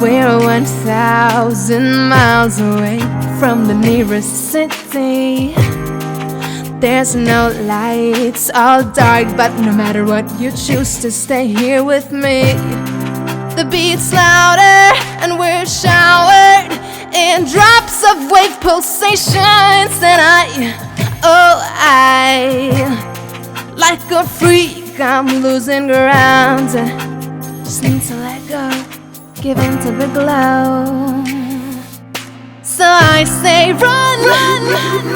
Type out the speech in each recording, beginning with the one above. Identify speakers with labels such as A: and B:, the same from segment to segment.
A: We're 1,000 miles away from the nearest city. There's no lights, all dark, but no matter what, you choose to stay here with me. The beat's louder and we're showered in drops of wave pulsations. And I, like a freak, I'm losing ground. Just need to let go, give in to the glow. So I say run, run, run.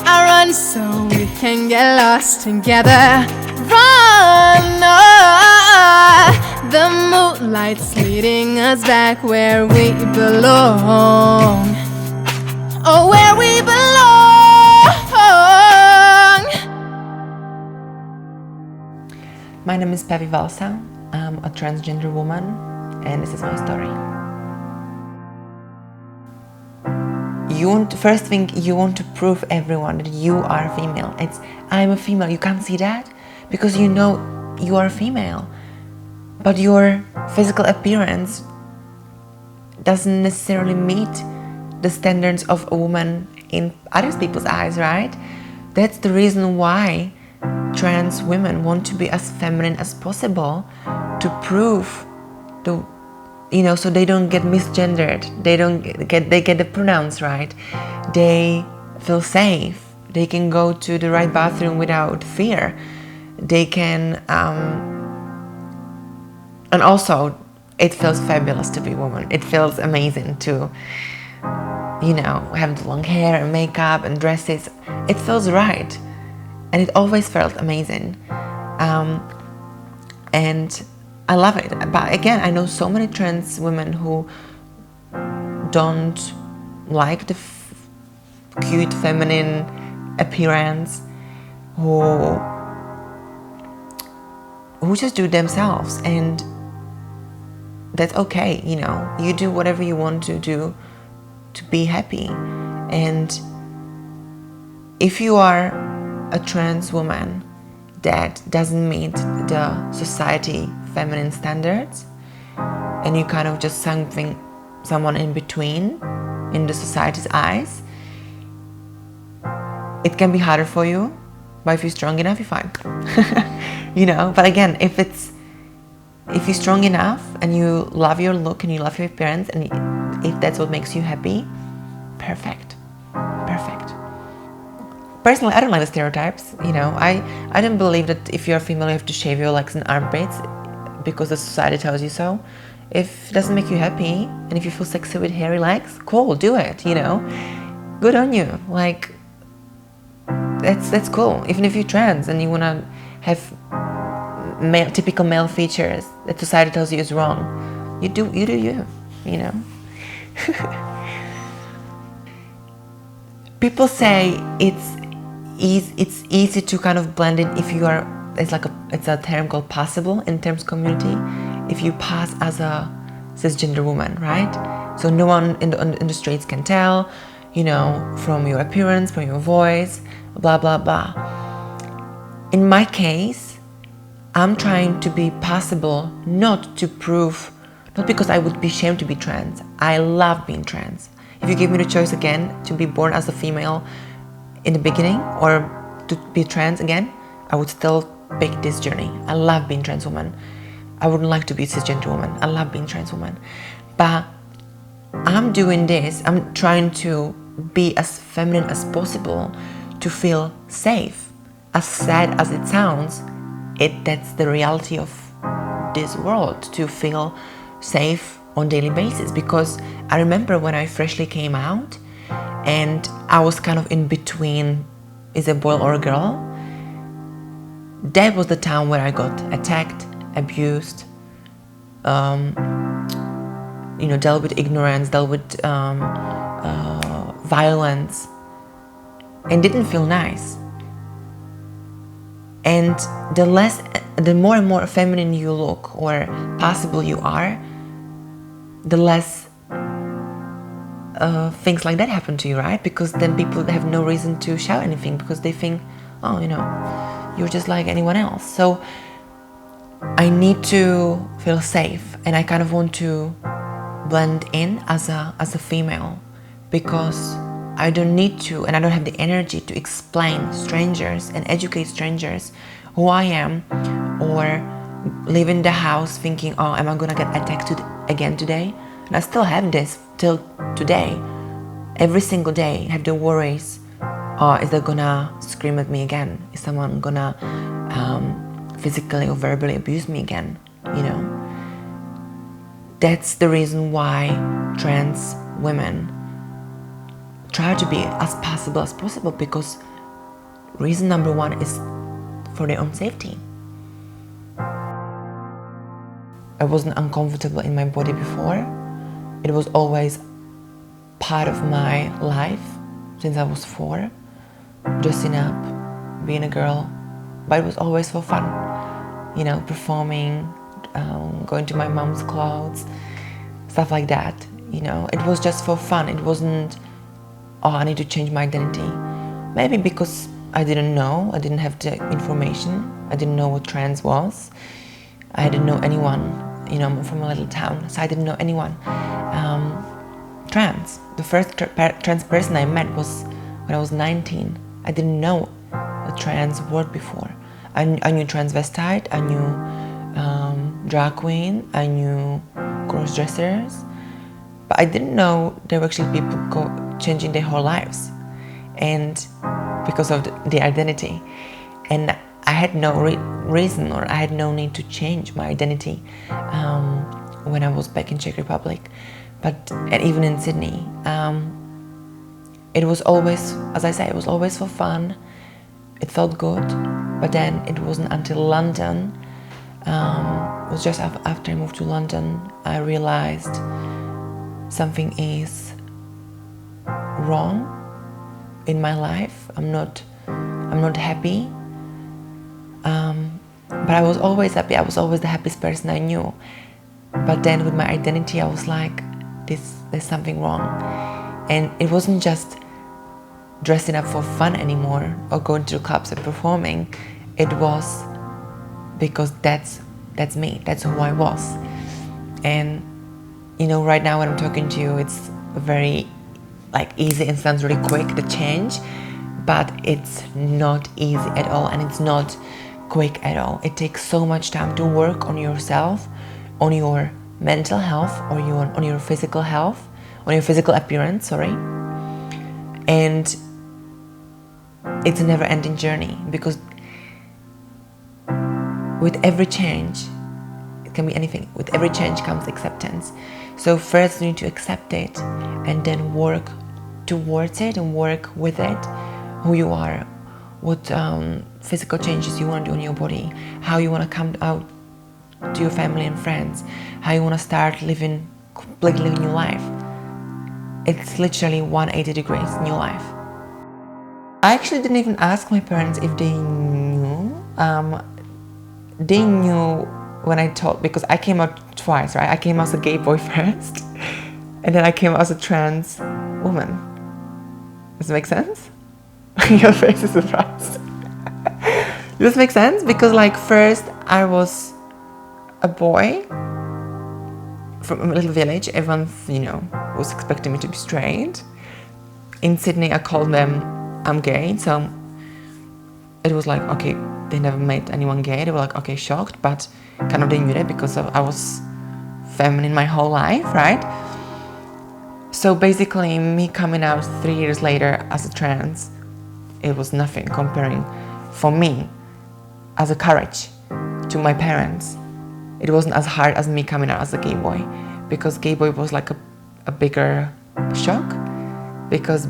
A: I run so we can get lost together. Run, the moonlight's leading us back where we belong. Oh, where we belong.
B: My name is Pavie Valsa. I'm a transgender woman, and this is my story. First thing, you want to prove everyone that you are female. I'm a female. You can't see that because you know you are female, but your physical appearance doesn't necessarily meet the standards of a woman in other people's eyes, right? That's the reason why trans women want to be as feminine as possible, to prove so they don't get misgendered, they get the pronouns right, they feel safe, they can go to the right bathroom without fear, they can and also it feels fabulous to be a woman. It feels amazing to have the long hair and makeup and dresses. It feels right, and it always felt amazing, and I love it. But again, I know so many trans women who don't like the cute feminine appearance, who just do themselves, and that's okay. You do whatever you want to do to be happy. And if you are a trans woman that doesn't meet the society feminine standards, and you kind of just someone in between in the society's eyes, it can be harder for you, but if you're strong enough, you're fine. But again, if you're strong enough and you love your look and you love your appearance, and if that's what makes you happy, perfect. Personally, I don't like the stereotypes. I don't believe that if you're female, you have to shave your legs and armpits because the society tells you so. If it doesn't make you happy, and if you feel sexy with hairy legs, cool, do it. Good on you. Like, that's cool. Even if you're trans and you wanna have typical male features that society tells you is wrong, you do you. People say it's easy to kind of blend in if you are. It's a term called passable in terms community. If you pass as a cisgender woman, right? So no one in the streets can tell, from your appearance, from your voice, blah blah blah. In my case, I'm trying to be passable, not because I would be ashamed to be trans. I love being trans. If you give me the choice again to be born as a female in the beginning or to be trans again, I would still pick this journey. I love being trans woman. I wouldn't like to be a cisgender woman. I love being trans woman. But I'm doing this, I'm trying to be as feminine as possible to feel safe. As sad as it sounds, that's the reality of this world, to feel safe on a daily basis. Because I remember when I freshly came out and I was kind of in between, is a boy or a girl? That was the time where I got attacked, abused, dealt with ignorance, dealt with violence, and didn't feel nice. And the more and more feminine you look or possible you are, the less things like that happen to you, right? Because then people have no reason to shout anything because they think, oh, you're just like anyone else. So I need to feel safe, and I kind of want to blend in as a female, because I don't need to, and I don't have the energy to explain strangers and educate strangers who I am, or live in the house thinking, oh, am I gonna get attacked again today? And I still have this till today. Every single day I have the worries, oh, is they gonna scream at me again? Is someone gonna physically or verbally abuse me again? You know? That's the reason why trans women try to be as possible, because reason number one is for their own safety. I wasn't uncomfortable in my body before. It was always part of my life since I was 4, dressing up, being a girl, but it was always for fun, you know, performing, going to my mom's clothes, stuff like that, you know. It was just for fun. It wasn't, oh, I need to change my identity. Maybe because I didn't know, I didn't have the information, I didn't know what trans was. I didn't know anyone, you know, I'm from a little town, so I didn't know anyone trans. The first trans person I met was when I was 19. I didn't know a trans word before. I knew transvestite, I knew drag queen, I knew cross-dressers, but I didn't know there were actually people changing their whole lives, and because of the identity. And I had no reason, or I had no need to change my identity when I was back in Czech Republic, and even in Sydney. It was always, as I say, it was always for fun. It felt good, but then it wasn't until London. It was just after I moved to London, I realized something is wrong in my life. I'm not happy. But I was always happy. I was always the happiest person I knew. But then with my identity, I was like, there's something wrong. And it wasn't just dressing up for fun anymore, or going to the clubs and performing. It was because that's me. That's who I was. And you know, right now when I'm talking to you, it's very easy and sounds really quick, the change, but it's not easy at all, and it's not quick at all. It takes so much time to work on yourself, on your mental health, or on your physical health, on your physical appearance, sorry. And it's a never-ending journey, because with every change, it can be anything, with every change comes acceptance. So first you need to accept it, and then work towards it and work with it, who you are, what physical changes you want to do in your body, how you want to come out to your family and friends, how you want to start living completely new life. It's literally 180 degrees new life. I actually didn't even ask my parents if they knew. They knew when I told, because I came out twice, right? I came out as a gay boy first, and then I came out as a trans woman. Does it make sense? Your face is surprised. Does this make sense? Because first I was a boy from a little village. Everyone, was expecting me to be straight. In Sydney, I called them, I'm gay. So it was like, okay, they never met anyone gay. They were like, okay, shocked, but kind of they knew that because I was feminine my whole life, right? So basically, me coming out 3 years later as a trans, it was nothing comparing, for me, as a courage to my parents. It wasn't as hard as me coming out as a gay boy, because gay boy was like a bigger shock, because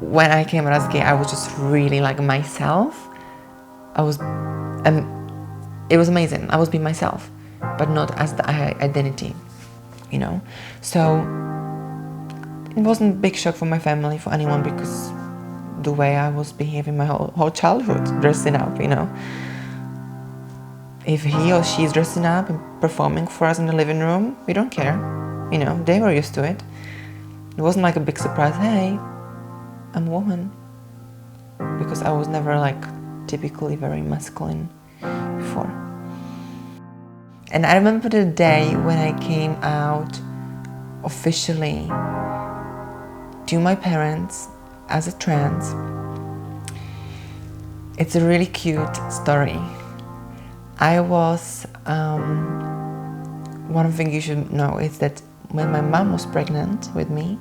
B: when I came out as gay, I was just really like myself. It was amazing. I was being myself, but not as the identity, So it wasn't a big shock for my family, for anyone, because the way I was behaving my whole childhood, dressing up, If he or she is dressing up and performing for us in the living room, we don't care. They were used to it. It wasn't like a big surprise, hey, I'm a woman. Because I was never typically very masculine before. And I remember the day when I came out officially to my parents as a trans. It's a really cute story. I was, one thing you should know is that when my mom was pregnant with me,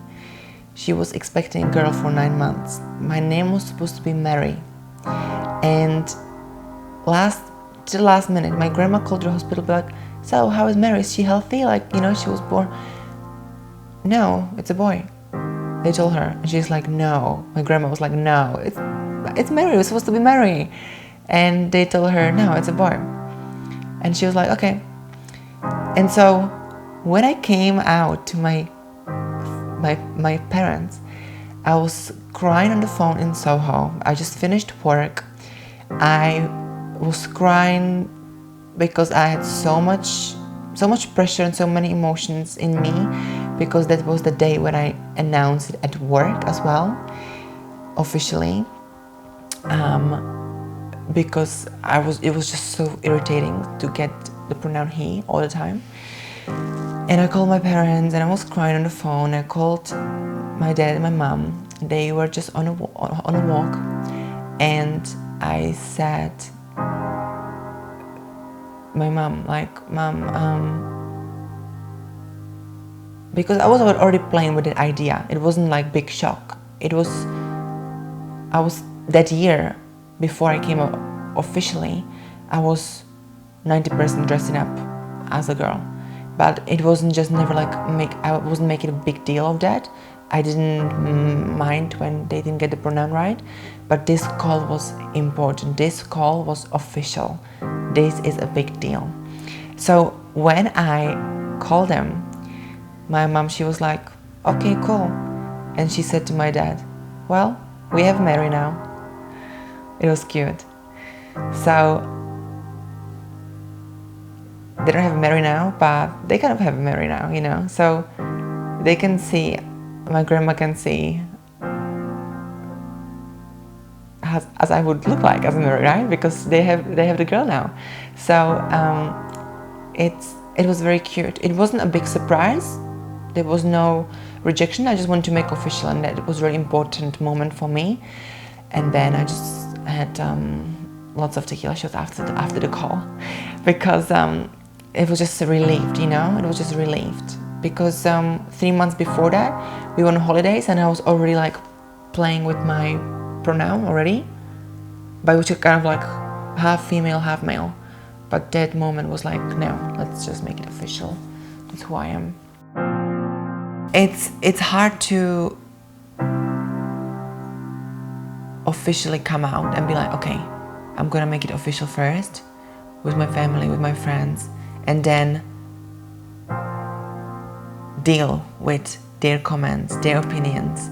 B: she was expecting a girl for 9 months. My name was supposed to be Mary. And to the last minute, my grandma called the hospital, be like, so how is Mary? Is she healthy? Like, you know, she was born. No, it's a boy. They told her, and she's like, no. My grandma was like, no, it's Mary. It was supposed to be Mary. And they told her, no, it's a boy. And she was like, okay. And so when I came out to my parents, I was crying on the phone in Soho. I just finished work. I was crying because I had so much pressure and so many emotions in me, because that was the day when I announced it at work as well, officially. Because it was just so irritating to get the pronoun he all the time. And I called my parents and I was crying on the phone. I called my dad and my mom. They were just on a walk, and I said, my mom, like, Mom, because I was already playing with the idea. It wasn't like big shock. I was that year, before I came out officially, I was 90% dressing up as a girl. But it wasn't just never like I wasn't making a big deal of that. I didn't mind when they didn't get the pronoun right, but this call was important. This call was official. This is a big deal. So when I called them, my mom, she was like, okay, cool. And she said to my dad, well, we have Mary now. It was cute. So they don't have Mary now, but they kind of have Mary now, you know. So they can see, my grandma can see as I would look like as a Mary, right? Because they have the girl now. So it was very cute. It wasn't a big surprise. There was no rejection. I just wanted to make official, and that was a really important moment for me. And then I just had lots of tequila shots after the call, because it was just relieved, you know. It was just relieved because 3 months before that we went on holidays, and I was already like playing with my pronoun already, by which it kind of like half female, half male. But that moment was like, no, let's just make it official. That's who I am. It's hard to officially come out and be like, okay, I'm gonna make it official first with my family, with my friends, and then deal with their comments, their opinions,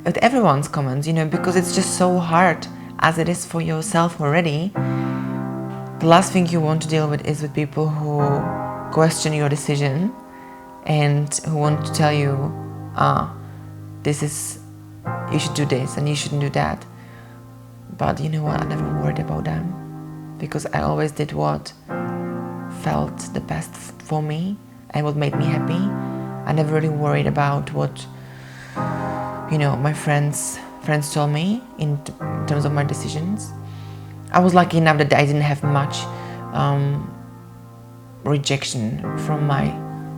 B: with everyone's comments, you know, because it's just so hard as it is for yourself already. The last thing you want to deal with is with people who question your decision and who want to tell you, you should do this and you shouldn't do that. But you know what, I never worried about them, because I always did what felt the best for me and what made me happy. I never really worried about what, you know, my friends told me in terms of my decisions. I was lucky enough that I didn't have much rejection from my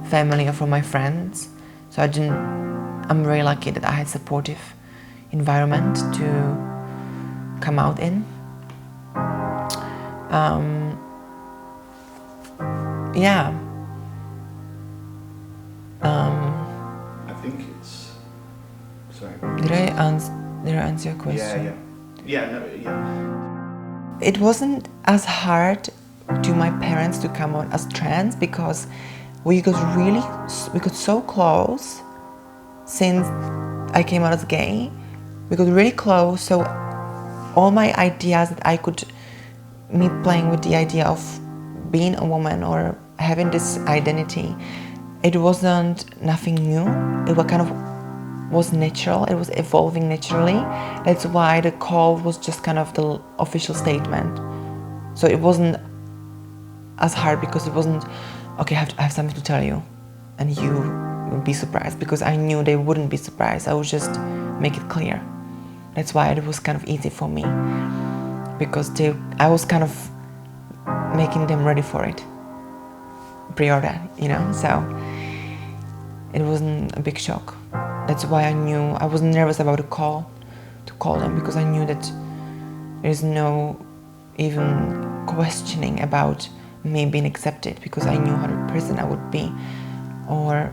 B: family or from my friends. So I'm very lucky that I had supportive environment to come out in. Yeah.
C: I think it's... Sorry.
B: Did I answer your question?
C: Yeah.
B: It wasn't as hard to my parents to come out as trans, because we got so close since I came out as gay. We got really close, so all my ideas that me playing with the idea of being a woman or having this identity, it wasn't nothing new. It was natural. It was evolving naturally. That's why the call was just kind of the official statement. So it wasn't as hard because it wasn't, okay, I have something to tell you and you will be surprised, because I knew they wouldn't be surprised. I would just make it clear. That's why it was kind of easy for me, because I was kind of making them ready for it, pre-order, you know, so it wasn't a big shock. That's why I knew I wasn't nervous about to call them, because I knew that there's no even questioning about me being accepted, because I knew how the person I would be. Or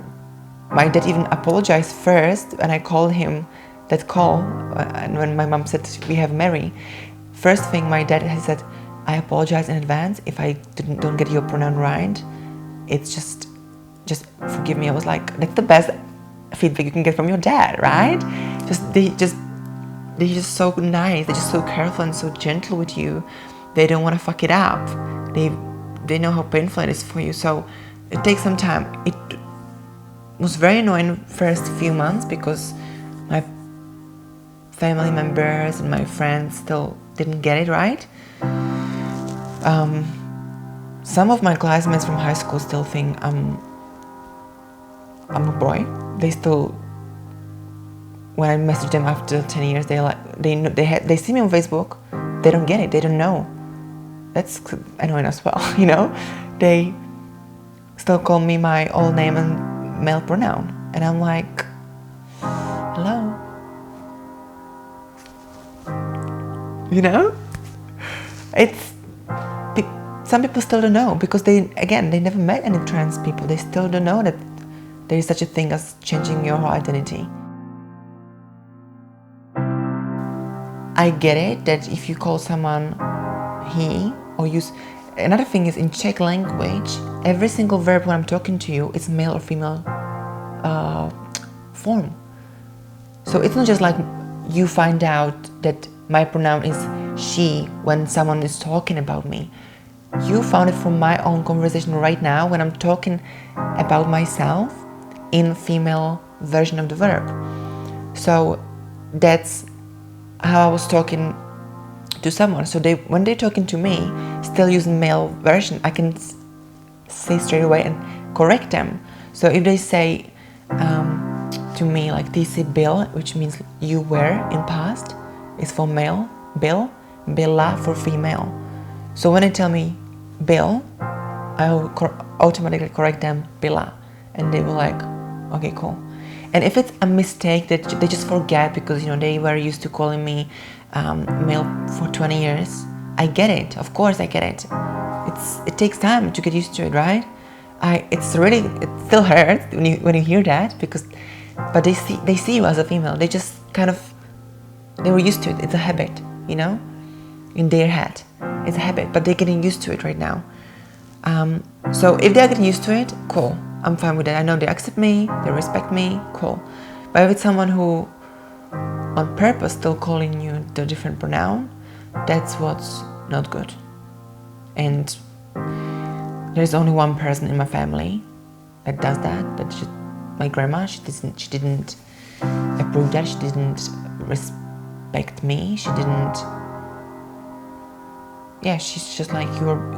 B: my dad even apologized first when I called him that call, and when my mom said we have Mary, first thing my dad has said, I apologize in advance if I don't get your pronoun right. It's just forgive me. I was like, that's the best feedback you can get from your dad, right? They're just so nice. They're just so careful and so gentle with you. They don't want to fuck it up. They know how painful it is for you. So it takes some time. It was very annoying first few months because my family members and my friends still didn't get it right. Some of my classmates from high school still think I'm a boy. They still, when I message them after 10 years, they see me on Facebook. They don't get it. They don't know. That's annoying as well, you know. They still call me my old name and male pronoun, and I'm like, hello, you know. Some people still don't know, because they never met any trans people. They still don't know that there is such a thing as changing your whole identity. I get it that if you call someone he or use, another thing is in Czech language, every single verb when I'm talking to you is male or female form. So it's not just like you find out that my pronoun is she when someone is talking about me. You found it from my own conversation right now when I'm talking about myself in female version of the verb. So that's how I was talking to someone. So when they're talking to me, still using male version, I can say straight away and correct them. So if they say to me like they say Bill, which means you were in past, is for male, Bill, Billa for female. So when they tell me Bill, I will automatically correct them Billa, and they will like, okay, cool. And if it's a mistake that they just forget because, you know, they were used to calling me male for 20 years, I get it. Of course, I get it. It takes time to get used to it, right? It still hurts when you hear that, but they see you as a female. They just they were used to it. It's a habit, you know, in their head. It's a habit, but they're getting used to it right now. So if they're getting used to it, cool. I'm fine with that. I know they accept me, they respect me, cool. But if it's someone who on purpose still calling you the different pronoun, that's what's not good. And there's only one person in my family that does that. That's just my grandma. She didn't approve that. She didn't respect me. She didn't. Yeah, she's just like,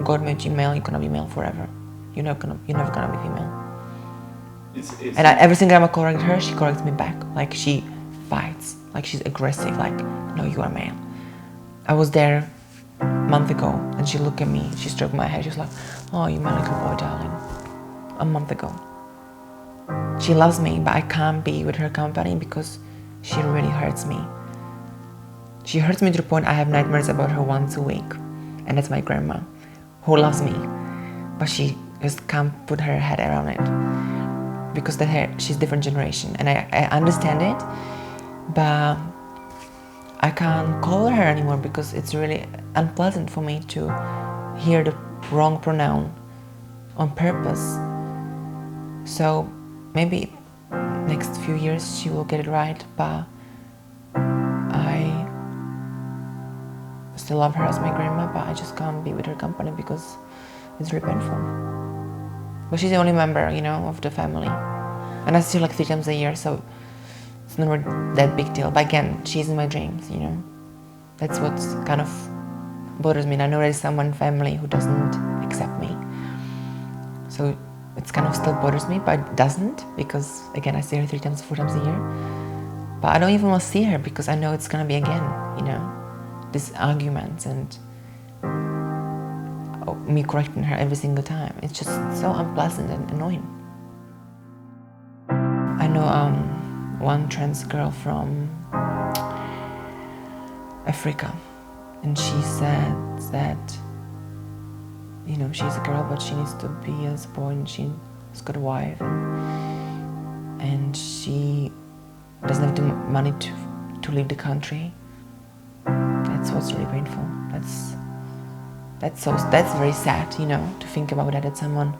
B: God made you male. You're gonna be male forever. You're never gonna be female. And every single time I correct her, she corrects me back. Like she fights. Like she's aggressive. Like, no, you are male. I was there a month ago, and she looked at me. She stroked my hair. She was like, "Oh, you're my little boy, darling." A month ago. She loves me, but I can't be with her company because she really hurts me. She hurts me to the point I have nightmares about her once a week. And that's my grandma, who loves me, but she just can't put her head around it because she's different generation, and I understand it, but I can't call her anymore because it's really unpleasant for me to hear the wrong pronoun on purpose. So maybe next few years she will get it right, but I still love her as my grandma, but I just can't be with her company because it's really painful. But she's the only member, you know, of the family. And I see her like 3 times a year, so it's not that big deal. But again, she's in my dreams, you know. That's what kind of bothers me. And I know there's someone in family who doesn't accept me. So it's kind of still bothers me, but it doesn't, because again, I see her 3 times, 4 times a year. But I don't even want to see her because I know it's gonna be again, you know, these arguments and me correcting her every single time. It's just so unpleasant and annoying. I know one trans girl from Africa, and she said that, you know, she's a girl, but she needs to be as a boy, and she's got a wife, and she doesn't have the money to leave the country. That's what's really painful. That's very sad, you know, to think about that someone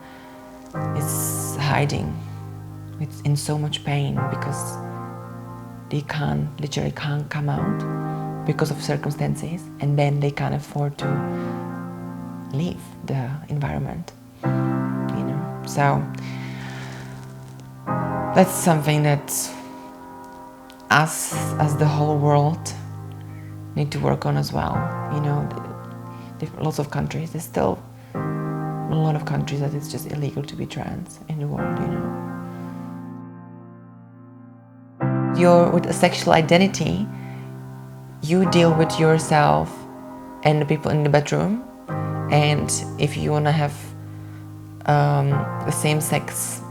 B: is hiding. It's in so much pain because they literally can't come out because of circumstances, and then they can't afford to leave the environment, you know. So that's something that us as the whole world need to work on as well, you know. Lots of countries, there's still a lot of countries that it's just illegal to be trans in the world, you know. You're with a sexual identity, you deal with yourself and the people in the bedroom, and if you want to have a same-sex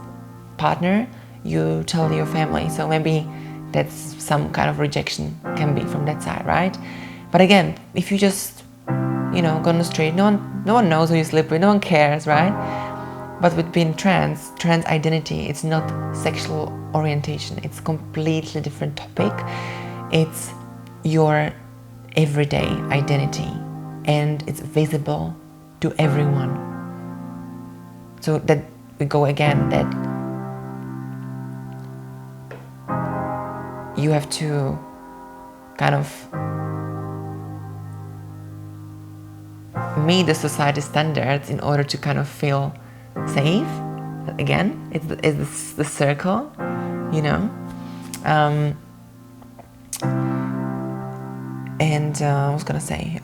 B: partner, you tell your family. So maybe that's some kind of rejection can be from that side, right? But again, if you just, you know, go on the street, no one knows who you sleep with, no one cares, right? But with being trans identity, it's not sexual orientation, it's completely different topic. It's your everyday identity, and it's visible to everyone. So that we go again, that you have to kind of meet the society standards in order to kind of feel safe. Again, it's the circle, you know. And I was gonna say,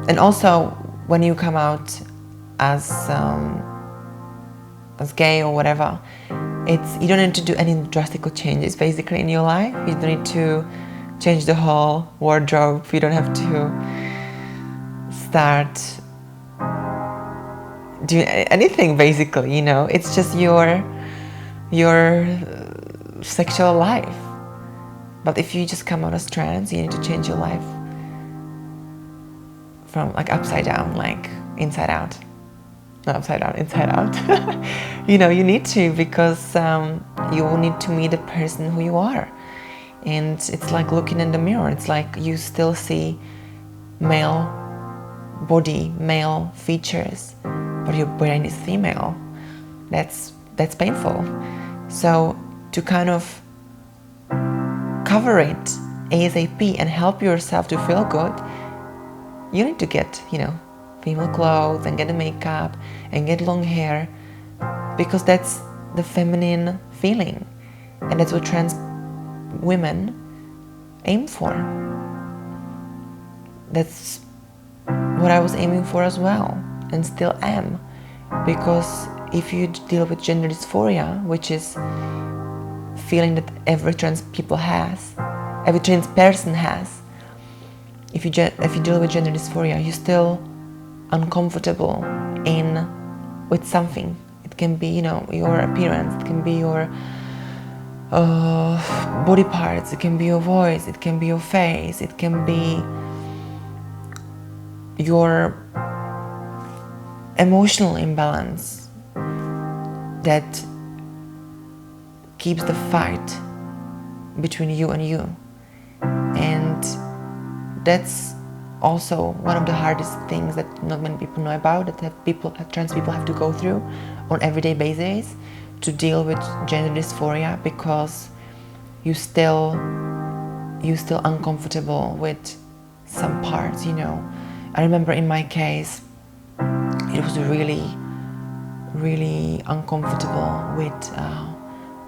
B: and also when you come out as gay or whatever, you don't need to do any drastic changes basically in your life. You don't need to change the whole wardrobe. You don't have to start doing anything basically, you know. It's just your sexual life. But if you just come out as trans, you need to change your life from like upside down, like inside out. Not upside down, inside out. You know, you need to, because you will need to meet the person who you are. And it's like looking in the mirror. It's like you still see male body, male features, but your brain is female. That's painful. So to kind of cover it ASAP and help yourself to feel good, you need to get, you know, female clothes and get the makeup and get long hair, because that's the feminine feeling, and that's what trans women aim for. That's what I was aiming for as well, and still am, because if you deal with gender dysphoria, which is feeling that every trans person has, if you deal with gender dysphoria, you're still uncomfortable with something. It can be, you know, your appearance, it can be your body parts, it can be your voice, it can be your face, it can be your emotional imbalance that keeps the fight between you and you. And that's also one of the hardest things that not many people know about, that trans people have to go through on everyday basis, to deal with gender dysphoria, because you still uncomfortable with some parts, you know. I remember in my case, it was really uncomfortable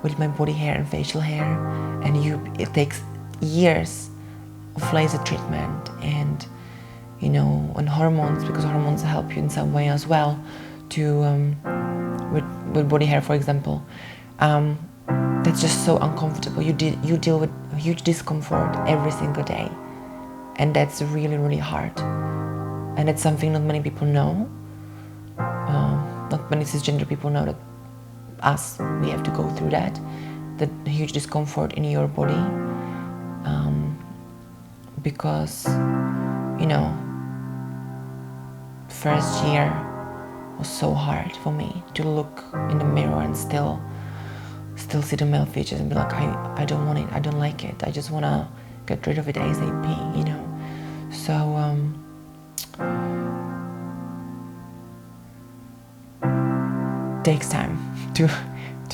B: with my body hair and facial hair, and it takes years of laser treatment and you know, and hormones, because hormones help you in some way as well, to with body hair, for example. That's just so uncomfortable. You deal with huge discomfort every single day, and that's really, really hard. And it's something not many people know. Not many cisgender people know that we have to go through that. The huge discomfort in your body, because, you know, first year was so hard for me to look in the mirror and still see the male features and be like, I don't want it, I don't like it, I just want to get rid of it ASAP, you know. So takes time to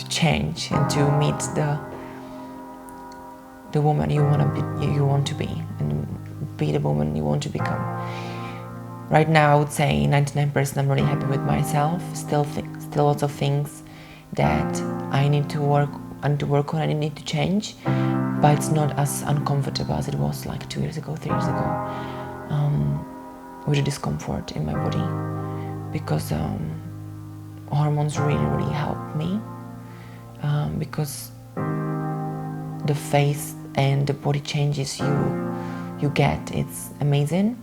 B: change and to meet the woman you want to be, and be the woman you want to become. Right now, I would say 99% I'm really happy with myself. Still lots of things that I need to work on, I need to change, but it's not as uncomfortable as it was like 2 years ago, 3 years ago, with the discomfort in my body, because hormones really, really help me, because the face and the body changes you get, it's amazing.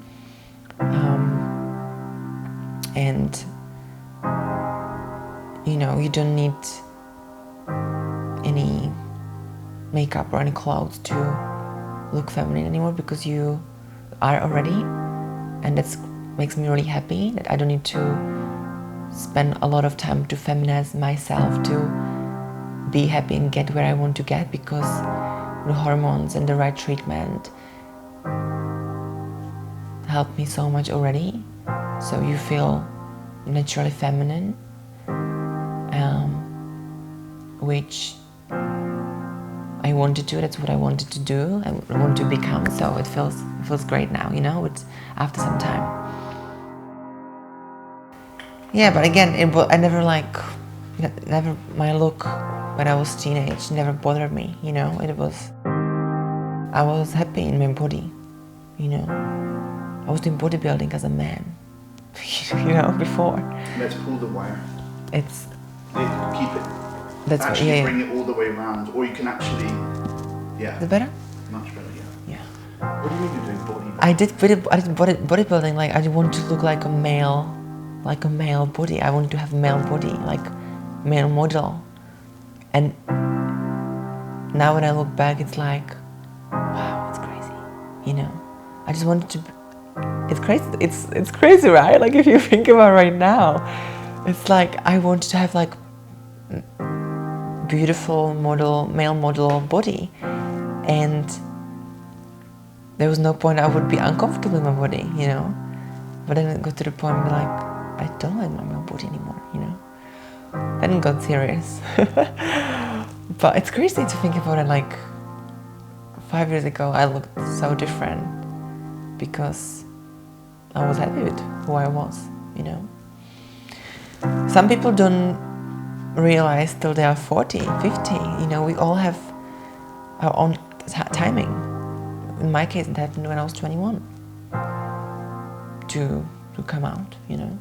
B: And you know, you don't need any makeup or any clothes to look feminine anymore, because you are already, and that makes me really happy that I don't need to spend a lot of time to feminize myself to be happy and get where I want to get, because the hormones and the right treatment helped me so much already. So you feel naturally feminine, which I wanted to. That's what I wanted to do. I want to become. So it feels great now. You know, it's after some time. Yeah, but again, I never my look when I was teenage never bothered me. You know, I was happy in my body. You know, I was doing bodybuilding as a man. You know, before.
C: Let's pull the wire.
B: It's.
C: Keep it.
B: That's
C: actually
B: yeah.
C: Bring it all the way around, or you can actually, yeah.
B: Is it better?
C: Much better, yeah.
B: Yeah.
C: What do you mean you're doing bodybuilding?
B: I did bodybuilding. Like, I want to look like a male body. I wanted to have male body, like male model. And now when I look back, it's like, wow, it's crazy. You know, I just wanted to. It's crazy. It's crazy, right? Like, if you think about it right now, it's like I wanted to have like beautiful male model body, and there was no point I would be uncomfortable in my body, you know. But then it got to the point where like I don't like my male body anymore, you know. Then it got serious. But it's crazy to think about it. Like 5 years ago, I looked so different because I was happy with who I was, you know. Some people don't realize till they are 40, 50, you know, we all have our own timing. In my case, it happened when I was 21 to come out, you know.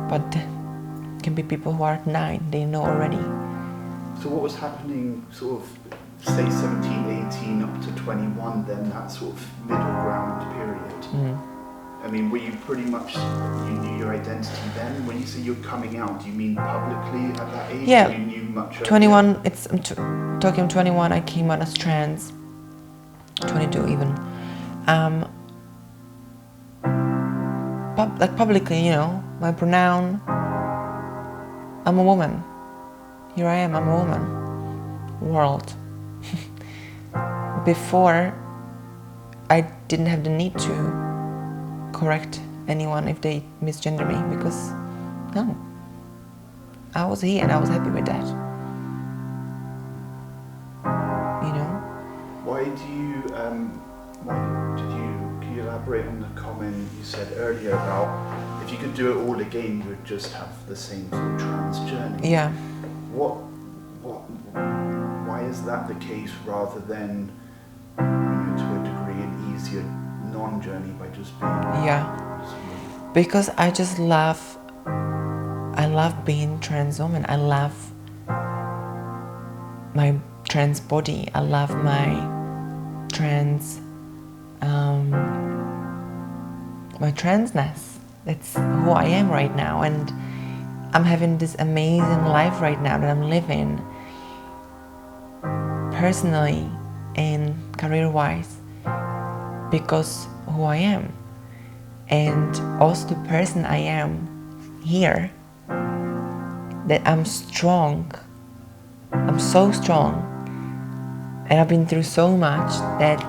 B: But it can be people who are at 9, they know already.
C: So what was happening sort of, say 17, 18 up to 21, then that sort of middle ground period?
B: Mm.
C: I mean, were you pretty much, you knew your identity then? When you say you're coming out, do you mean publicly at that age?
B: Yeah,
C: or you knew much earlier?
B: 21, talking 21, I came out as trans, 22 even. Like publicly, you know, my pronoun, I'm a woman. Here I am, I'm a woman. World. Before, I didn't have the need to correct anyone if they misgender me, because no, I was here and I was happy with that, you know. Can you elaborate on the comment you said earlier about if you could do it all again, you would just have the same sort of trans journey? Yeah.
C: Why is that the case rather than, to a degree, an easier on journey by just being.
B: Yeah, because I love being trans woman. I love my trans body. I love my trans, my transness. That's who I am right now, and I'm having this amazing life right now that I'm living, personally and career-wise, because who I am, and also the person I am here. That I'm strong. I'm so strong, and I've been through so much that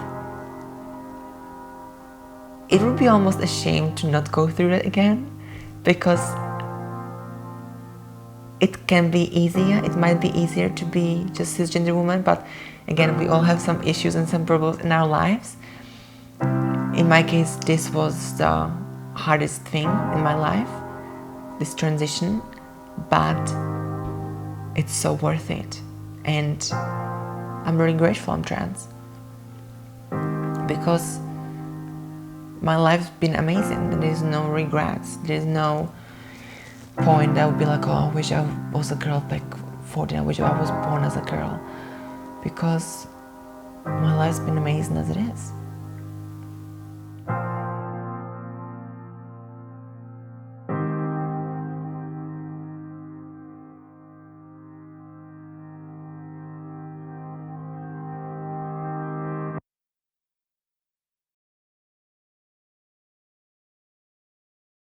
B: it would be almost a shame to not go through it again, because it can be easier. It might be easier to be just cisgender woman, but again, we all have some issues and some problems in our lives. In my case, this was the hardest thing in my life, this transition, but it's so worth it. And I'm really grateful I'm trans, because my life's been amazing. There's no regrets. There's no point I would be like, oh, I wish I was a girl back 14. I wish I was born as a girl, because my life's been amazing as it is.